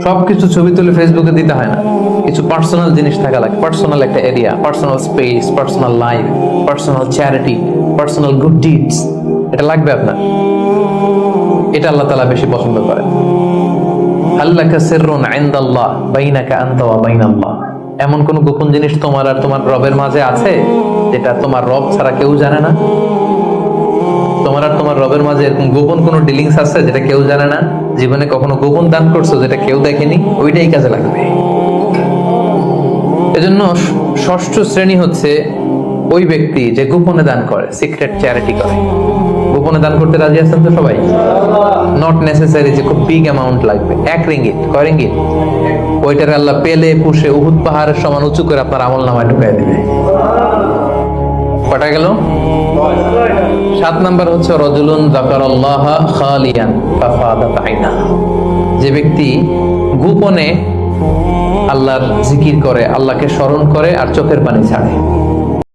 সবকিছু ছবি তুলে ফেসবুকে দিতে হয় না, কিছু পার্সোনাল জিনিস থাকা লাগে, পার্সোনাল একটা area, personal space, personal life, personal charity, personal good deeds, এটা লাগবে আপনার। এটা আল্লাহ তাআলা বেশি পছন্দ করেন। আল্লাকা সিররুন ইনদাল্লাহ বাইনাকা আনতা ওয়া বাইনাল্লাহ, এমন কোন গোপন জিনিস তোমার আর তোমার রবের মাঝে আছে যেটা তোমার রব ছাড়া কেউ জানে না? তোমার আর তোমার রবের মাঝে এরকম গোপন কোনো ডিলিংস আছে যেটা কেউ জানে না? জীবনে কখনো গোপন দান করছো যেটা কেউ দেখেনি? ওইটাই কাজে লাগবে। এজন্য ষষ্ঠ শ্রেণী হচ্ছে ওই ব্যক্তি যে গোপনে দান করে, সিক্রেট চ্যারিটি করে। গোপনে দান করতে রাজি আছেন তো সবাই? নট নেসেসারি যে খুব বিগ অ্যামাউন্ট লাগবে, 1 রিঙ্গিত, কয় রিঙ্গিত? ওইটার আল্লাহ পেলে পুষে উহুদ পাহাড়ের সমান উঁচু করে আপনার আমল নামায় ঢুকাই দিবে। কটা গেল? 7 নাম্বার হচ্ছে রাজুলুন যাকারাল্লাহ খালিয়ান ফাফাদাত আইনা, যে ব্যক্তি গোপনে আল্লাহর জিকির করে, আল্লাহকে স্মরণ করে আর চোখের পানি ছাড়ে।